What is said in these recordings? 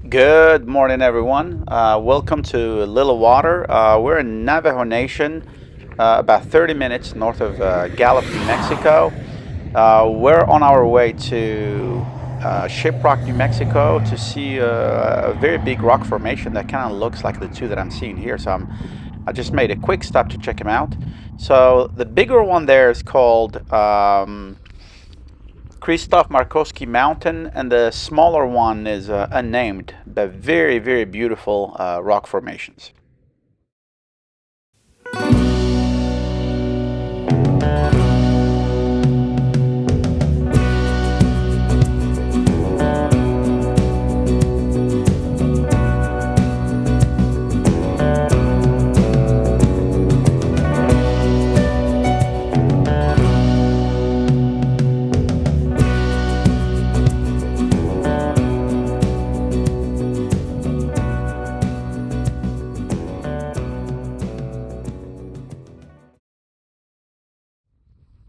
Good morning, everyone. Welcome to Little Water. We're in Navajo Nation, about 30 minutes north of Gallup, New Mexico. We're on our way to Shiprock, New Mexico, to see a very big rock formation that kind of looks like the two that I'm seeing here. I just made a quick stop to check them out. So the bigger one there is called Krzysztof Markowski Mountain, and the smaller one is unnamed, but very, very beautiful rock formations.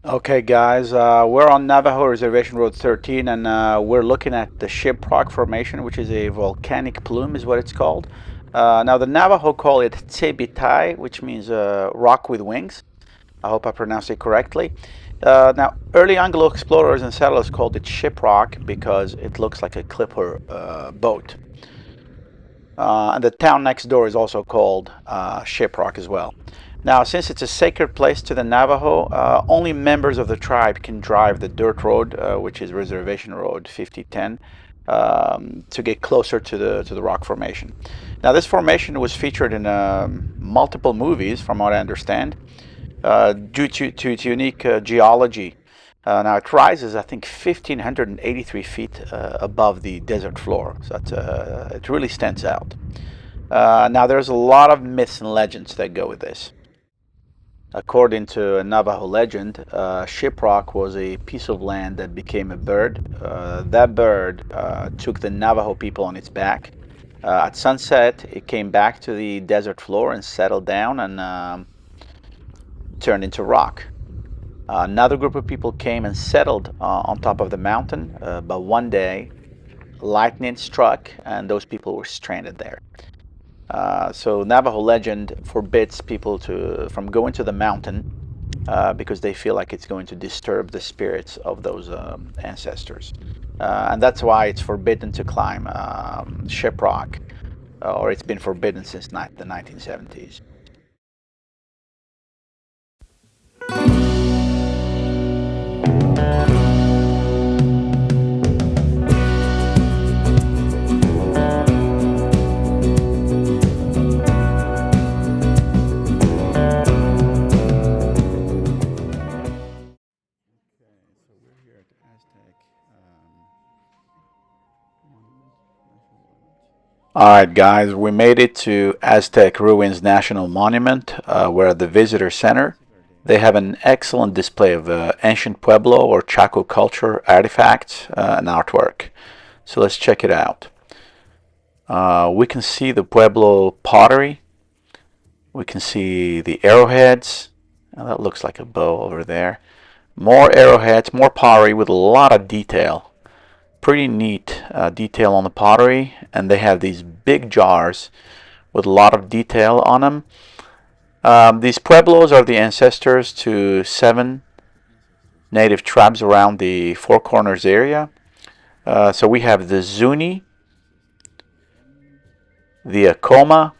Okay, guys, we're on Navajo Reservation Road 13, and we're looking at the Shiprock Formation, which is a volcanic plume, is what it's called. Now, the Navajo call it Tsebitai, which means rock with wings. I hope I pronounced it correctly. Now, early Anglo explorers and settlers called it Shiprock because it looks like a clipper boat. And the town next door is also called Shiprock as well. Now, since it's a sacred place to the Navajo, only members of the tribe can drive the dirt road, which is Reservation Road 5010, to get closer to the rock formation. Now, this formation was featured in multiple movies, from what I understand, due to its unique geology. Now it rises, I think, 1,583 feet above the desert floor, so it really stands out. Now there's a lot of myths and legends that go with this. According to a Navajo legend, Shiprock was a piece of land that became a bird. That bird took the Navajo people on its back. At sunset, it came back to the desert floor and settled down and turned into rock. Another group of people came and settled on top of the mountain, but one day lightning struck and those people were stranded there. So Navajo legend forbids people from going to the mountain because they feel like it's going to disturb the spirits of those ancestors. And that's why it's forbidden to climb Shiprock, or it's been forbidden since the 1970s. All right, guys, we made it to Aztec Ruins National Monument. We're at the Visitor Center. They have an excellent display of ancient Pueblo or Chaco culture artifacts and artwork. So let's check it out. We can see the Pueblo pottery. We can see the arrowheads. Now that looks like a bow over there. More arrowheads, more pottery with a lot of detail. Pretty neat detail on the pottery, and they have these big jars with a lot of detail on them. These Pueblos are the ancestors to 7 native tribes around the Four Corners area. So we have the Zuni, the Acoma,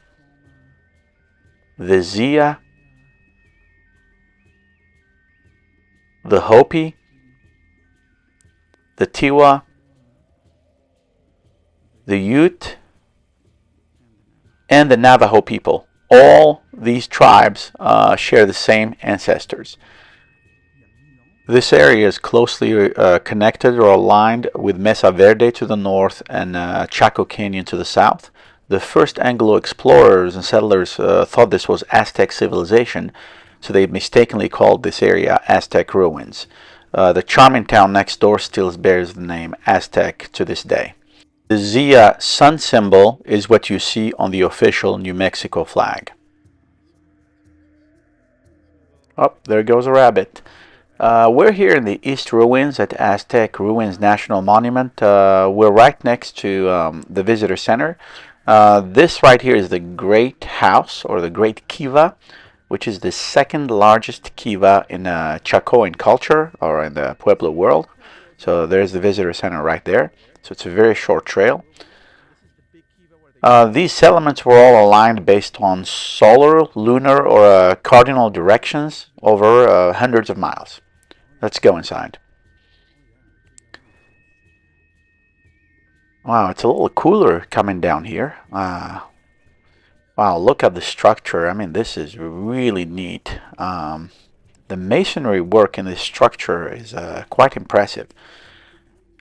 the Zia, the Hopi, the Tiwa, the Ute, and the Navajo people. All these tribes share the same ancestors. This area is closely connected or aligned with Mesa Verde to the north and Chaco Canyon to the south. The first Anglo explorers and settlers thought this was Aztec civilization, so they mistakenly called this area Aztec Ruins. The charming town next door still bears the name Aztec to this day. The Zia sun symbol is what you see on the official New Mexico flag. Oh, there goes a rabbit. We're here in the East Ruins at Aztec Ruins National Monument. We're right next to the Visitor Center. This right here is the Great House, or the Great Kiva, which is the second largest kiva in Chacoan culture, or in the Pueblo world. So there's the Visitor Center right there. So it's a very short trail. These settlements were all aligned based on solar, lunar, or cardinal directions over hundreds of miles. Let's go inside. Wow, it's a little cooler coming down here. Wow, look at the structure. I mean, this is really neat. The masonry work in this structure is quite impressive.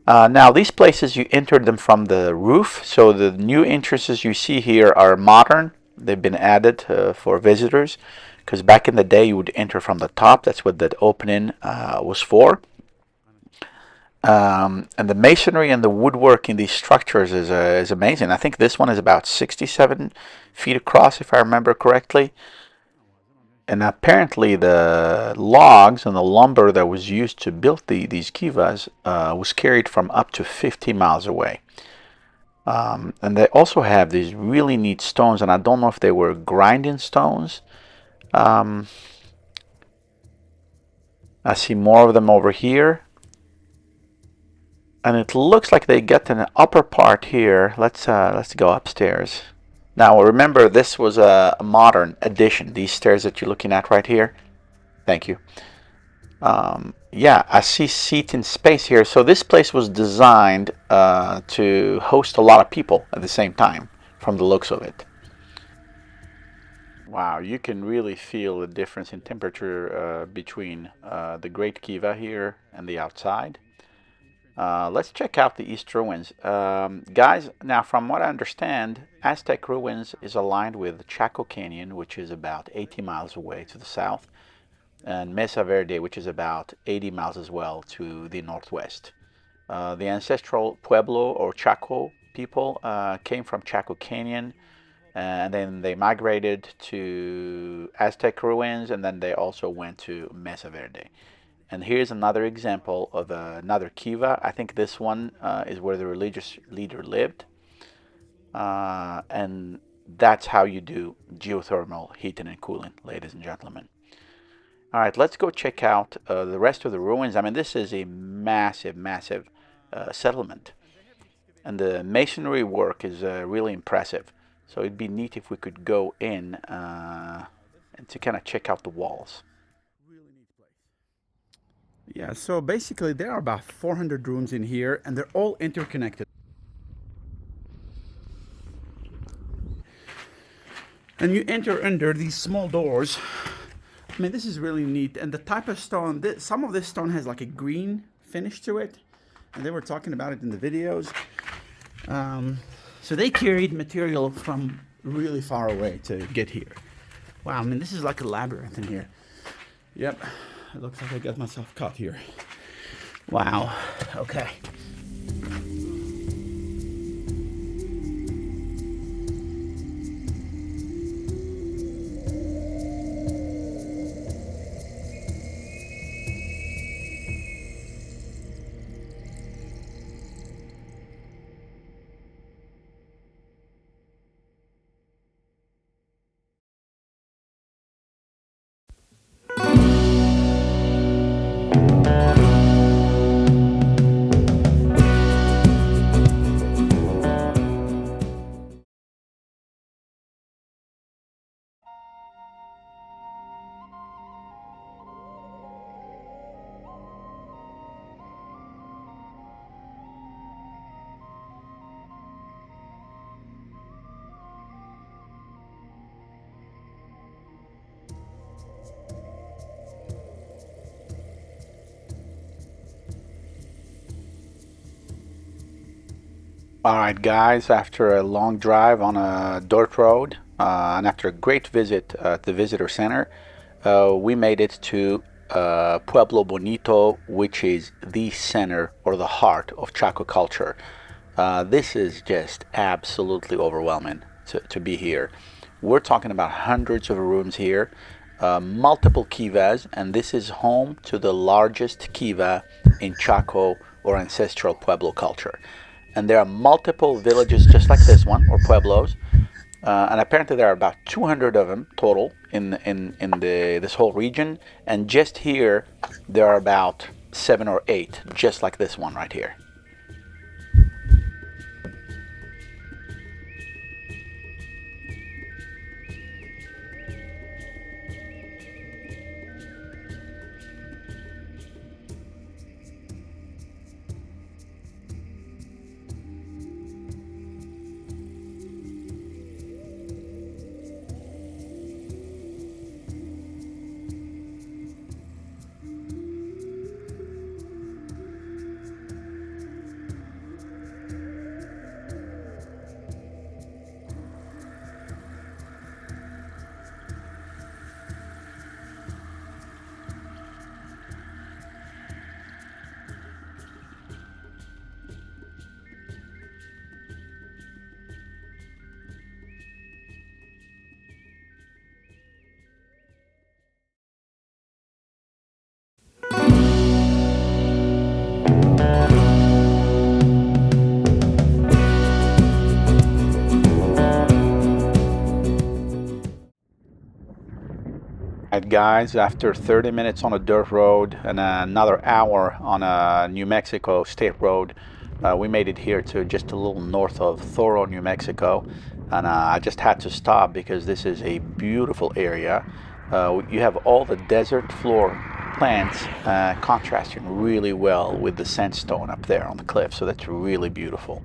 Now, these places, you entered them from the roof, so the new entrances you see here are modern. They've been added for visitors, because back in the day you would enter from the top. That's what that opening was for. And the masonry and the woodwork in these structures is amazing. I think this one is about 67 feet across, if I remember correctly. And apparently the logs and the lumber that was used to build these kivas was carried from up to 50 miles away. And they also have these really neat stones, and I don't know if they were grinding stones. I see more of them over here. And it looks like they get an upper part here. Let's go upstairs. Now remember, this was a modern addition. These stairs that you're looking at right here. Thank you. Yeah, I see seat and space here. So this place was designed to host a lot of people at the same time, from the looks of it. Wow, you can really feel the difference in temperature between the Great Kiva here and the outside. Let's check out the East Ruins. Guys, now from what I understand, Aztec Ruins is aligned with Chaco Canyon, which is about 80 miles away to the south, and Mesa Verde, which is about 80 miles as well to the northwest. The ancestral Pueblo or Chaco people came from Chaco Canyon, and then they migrated to Aztec Ruins, and then they also went to Mesa Verde. And here's another example of another kiva. I think this one is where the religious leader lived. And that's how you do geothermal heating and cooling, ladies and gentlemen. All right, let's go check out the rest of the ruins. I mean, this is a massive, massive settlement. And the masonry work is really impressive. So it'd be neat if we could go in and to kind of check out the walls. Yeah, so basically there are about 400 rooms in here, and they're all interconnected. And you enter under these small doors. I mean, this is really neat. And the type of stone, some of this stone has like a green finish to it, and they were talking about it in the videos. So they carried material from really far away to get here. Wow, I mean, this is like a labyrinth in here. Yep. It looks like I got myself caught here. Wow. Okay. All right, guys, after a long drive on a dirt road and after a great visit at the visitor center, we made it to Pueblo Bonito, which is the center or the heart of Chaco culture. This is just absolutely overwhelming to be here. We're talking about hundreds of rooms here. multiple kivas, and this is home to the largest kiva in Chaco or ancestral Pueblo culture. And there are multiple villages just like this one, or pueblos, and apparently there are about 200 of them total in this whole region. And just here, there are about 7 or 8, just like this one right here. Right, guys, after 30 minutes on a dirt road and another hour on a New Mexico state road, we made it here to just a little north of Thoro, New Mexico. And I just had to stop because this is a beautiful area. You have all the desert floor plants contrasting really well with the sandstone up there on the cliff, so that's really beautiful.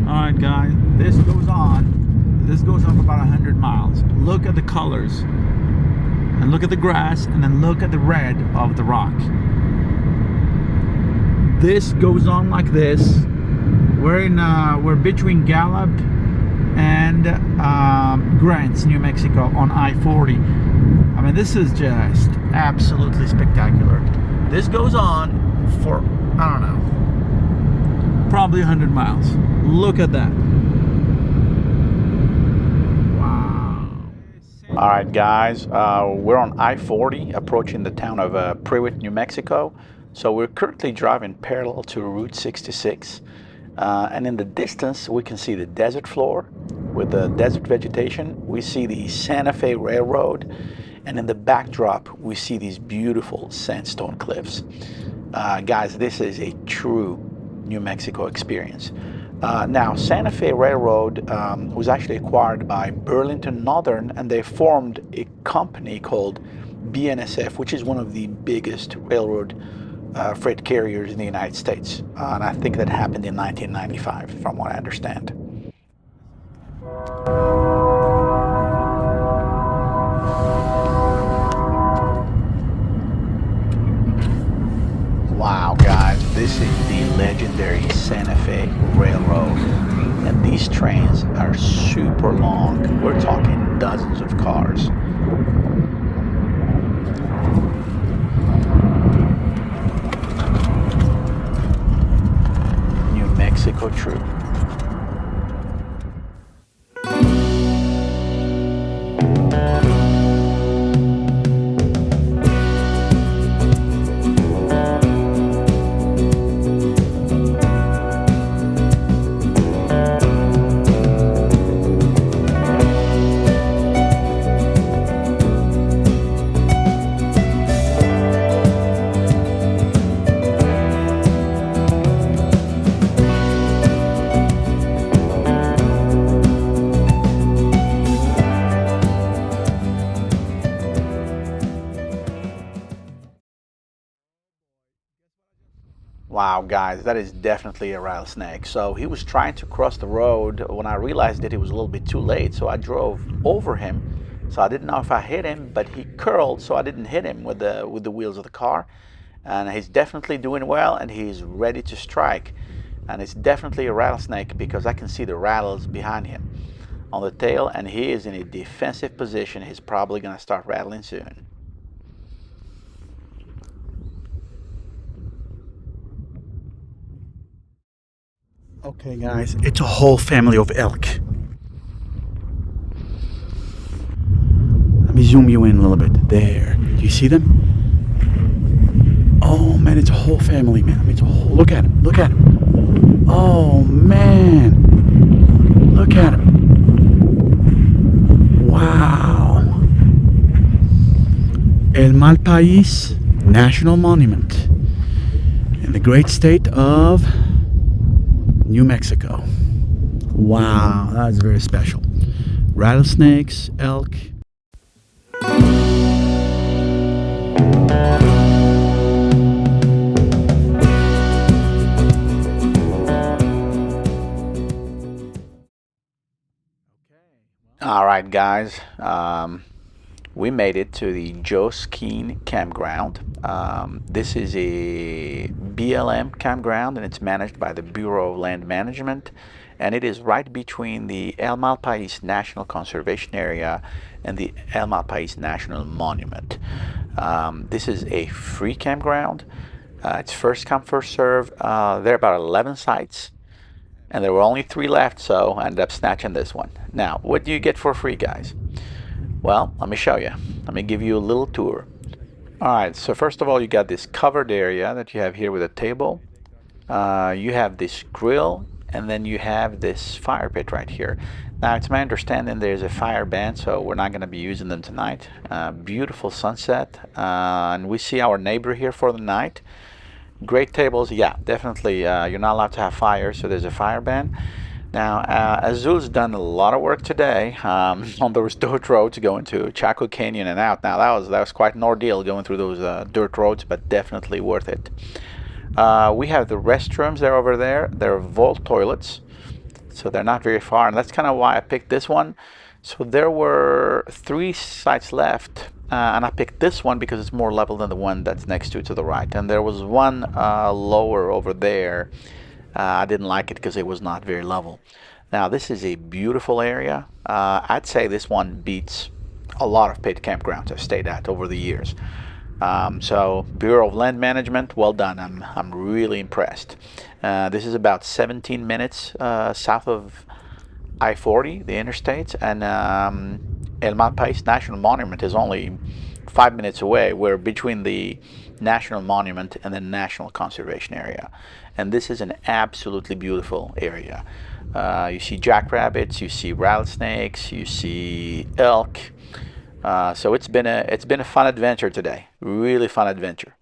Alright guys, this goes on for about 100 miles. Look at the colors, and look at the grass, and then look at the red of the rock. This goes on like this. We're between Gallup and Grants, New Mexico on I-40. I mean, this is just absolutely spectacular. This goes on for, I don't know, probably 100 miles. Look at that. Wow. All right, guys, we're on I-40 approaching the town of Prewitt, New Mexico. So we're currently driving parallel to Route 66. And in the distance, we can see the desert floor with the desert vegetation. We see the Santa Fe Railroad. And in the backdrop, we see these beautiful sandstone cliffs. Guys, this is a true New Mexico experience. Now, Santa Fe Railroad was actually acquired by Burlington Northern, and they formed a company called BNSF, which is one of the biggest railroad freight carriers in the United States. And I think that happened in 1995, from what I understand. Wow, guys, this is the legendary Santa Fe Railroad. And these trains are super long. We're talking dozens of cars. New Mexico Troop. Wow, guys, that is definitely a rattlesnake. So he was trying to cross the road when I realized that it was a little bit too late. So I drove over him So I didn't know if I hit him, but he curled, so I didn't hit him with the wheels of the car. And he's definitely doing well, and he's ready to strike. And it's definitely a rattlesnake because I can see the rattles behind him on the tail, and he is in a defensive position. He's probably going to start rattling soon. Okay, guys, it's a whole family of elk. Let me zoom you in a little bit. There. Do you see them? Oh man, it's a whole family, man. I mean, it's a whole. Look at him. Look at him. Oh man. Look at him. Wow. El Malpais National Monument in the great state of New Mexico. Wow, that's very special. Rattlesnakes, elk. All right, guys. We made it to the Joe Skeen campground. This is a BLM campground, and it's managed by the Bureau of Land Management, and it is right between the El Malpais National Conservation Area and the El Malpais National Monument. This is a free campground. It's first come, first serve. There are about 11 sites, and there were only 3 left, so I ended up snatching this one. Now, what do you get for free, guys? Well, let me show you. Let me give you a little tour. All right, so first of all, you got this covered area that you have here with a table. You have this grill, and then you have this fire pit right here. Now, it's my understanding there's a fire ban, so we're not going to be using them tonight. Beautiful sunset, and we see our neighbor here for the night. Great tables, yeah, definitely. You're not allowed to have fire, so there's a fire ban. Now, Azul's done a lot of work today on those dirt roads going to Chaco Canyon and out. Now, that was quite an ordeal going through those dirt roads, but definitely worth it. We have the restrooms there over there. They're vault toilets, so they're not very far, and that's kind of why I picked this one. So there were 3 sites left, and I picked this one because it's more level than the one that's next to it to the right. And there was one lower over there. I didn't like it because it was not very level. Now, this is a beautiful area. I'd say this one beats a lot of paid campgrounds I've stayed at over the years. So Bureau of Land Management, well done. I'm really impressed. This is about 17 minutes south of I-40, the interstate, and El Malpais National Monument is only 5 minutes away. We're between the National Monument and the National Conservation Area, and this is an absolutely beautiful area. You see jackrabbits, you see rattlesnakes, you see elk. So it's been a fun adventure today. Really fun adventure.